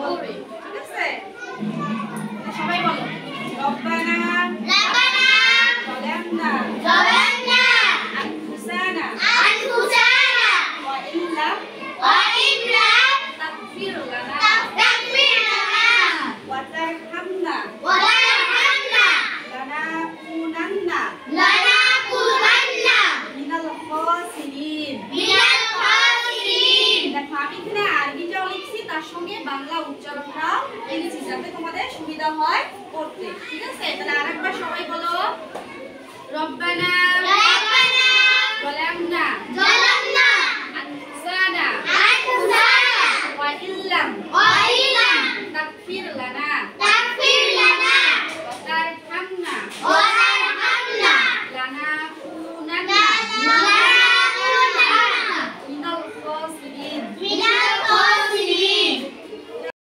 বলবে, ঠিক আছে? সবাই বলো রব্বানা ربنا ظلمنا ظلمنا أنفسنا أنفسنا وإن لم وإن لم تغفر لنا تغفر لنا وترحمنا وترحمنا لنكونن لنكونن من الخاسرين। من الخاسرين দেখো আমি এখানে আরবিটাও লিখছি, তার সঙ্গে বাংলা উচ্চারণটাও লিখছি যাতে তোমাদের সুবিধা হয় পড়তে, ঠিক আছে? তাহলে আরেকবার সবাই বলো রব্বানা